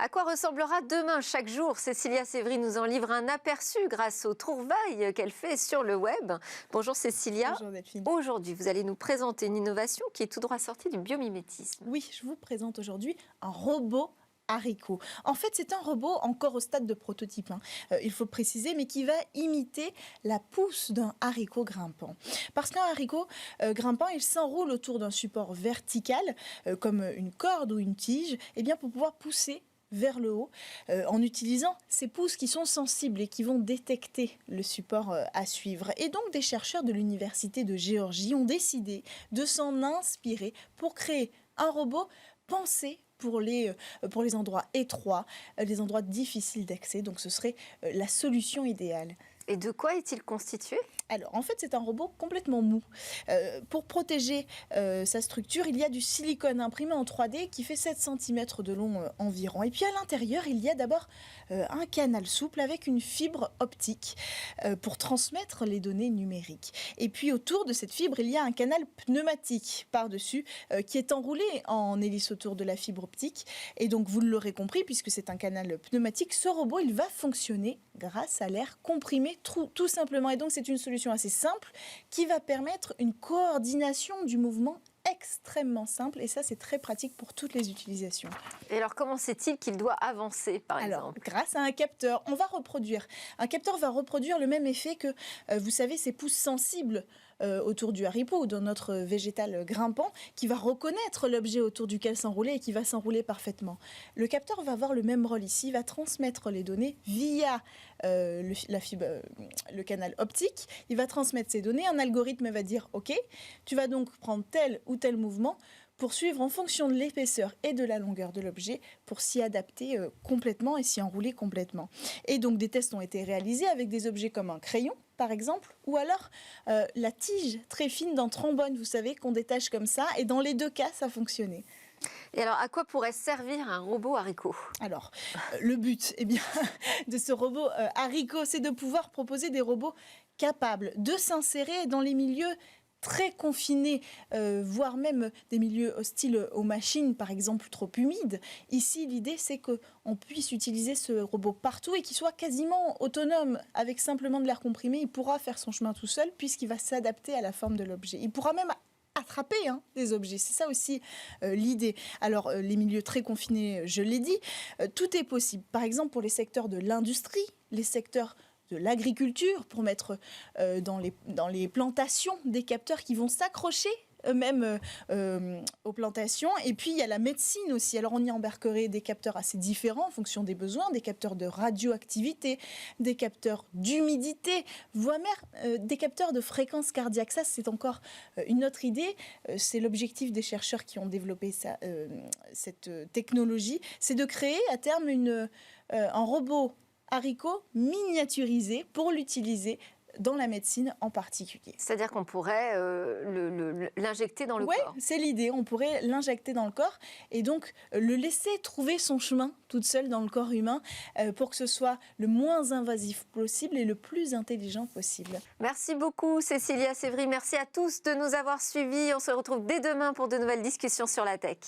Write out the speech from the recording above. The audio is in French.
À quoi ressemblera demain chaque jour? Cécilia Sévry nous en livre un aperçu grâce aux trouvailles qu'elle fait sur le web. Bonjour Cécilia. Bonjour Delphine. Aujourd'hui, vous allez nous présenter une innovation qui est tout droit sortie du biomimétisme. Oui, je vous présente aujourd'hui un robot haricot. En fait, c'est un robot encore au stade de prototype, il faut le préciser, mais qui va imiter la pousse d'un haricot grimpant. Parce qu'un haricot grimpant, il s'enroule autour d'un support vertical, comme une corde ou une tige, et bien pour pouvoir pousser vers le haut, en utilisant ces pouces qui sont sensibles et qui vont détecter le support à suivre. Et donc, des chercheurs de l'Université de Géorgie ont décidé de s'en inspirer pour créer un robot pensé pour les endroits étroits, les endroits difficiles d'accès. Donc, ce serait la solution idéale. Et de quoi est-il constitué? Alors, en fait, c'est un robot complètement mou. Pour protéger sa structure, il y a du silicone imprimé en 3D qui fait 7 cm de long environ. Et puis, à l'intérieur, il y a d'abord un canal souple avec une fibre optique pour transmettre les données numériques. Et puis, autour de cette fibre, il y a un canal pneumatique par-dessus qui est enroulé en hélice autour de la fibre optique. Et donc, vous l'aurez compris, puisque c'est un canal pneumatique, ce robot, il va fonctionner grâce à l'air comprimé tout simplement. Et donc, c'est une solution assez simple qui va permettre une coordination du mouvement extrêmement simple. Et ça, c'est très pratique pour toutes les utilisations. Et alors, comment sait-il qu'il doit avancer, par exemple? Grâce à un capteur, on va reproduire. Un capteur va reproduire le même effet que, vous savez, ces pouces sensibles autour du haricot ou dans notre végétal grimpant, qui va reconnaître l'objet autour duquel s'enrouler et qui va s'enrouler parfaitement. Le capteur va avoir le même rôle ici, il va transmettre les données via le canal optique. Il va transmettre ces données, un algorithme va dire « Ok, tu vas donc prendre tel ou tel mouvement », pour suivre en fonction de l'épaisseur et de la longueur de l'objet pour s'y adapter complètement et s'y enrouler complètement. Et donc des tests ont été réalisés avec des objets comme un crayon, par exemple, ou alors la tige très fine d'un trombone, vous savez, qu'on détache comme ça, et dans les deux cas, ça fonctionnait. Et alors, à quoi pourrait servir un robot haricot? Alors, le but de ce robot haricot, c'est de pouvoir proposer des robots capables de s'insérer dans les milieux très confinés, voire même des milieux hostiles aux machines, par exemple trop humides. Ici, l'idée, c'est qu'on puisse utiliser ce robot partout et qu'il soit quasiment autonome. Avec simplement de l'air comprimé, il pourra faire son chemin tout seul puisqu'il va s'adapter à la forme de l'objet. Il pourra même attraper des objets. C'est ça aussi l'idée. Alors, les milieux très confinés, je l'ai dit, tout est possible. Par exemple, pour les secteurs de l'industrie, les secteurs de l'agriculture, pour mettre dans les plantations des capteurs qui vont s'accrocher eux-mêmes aux plantations. Et puis, il y a la médecine aussi. Alors, on y embarquerait des capteurs assez différents en fonction des besoins, des capteurs de radioactivité, des capteurs d'humidité, voire même des capteurs de fréquence cardiaque. Ça, c'est encore une autre idée. C'est l'objectif des chercheurs qui ont développé cette technologie. C'est de créer à terme un robot haricot miniaturisé pour l'utiliser dans la médecine en particulier. C'est-à-dire qu'on pourrait l'injecter dans le corps? Oui, c'est l'idée. On pourrait l'injecter dans le corps et donc le laisser trouver son chemin toute seule dans le corps humain pour que ce soit le moins invasif possible et le plus intelligent possible. Merci beaucoup Cécilia Sévry. Merci à tous de nous avoir suivis. On se retrouve dès demain pour de nouvelles discussions sur la tech.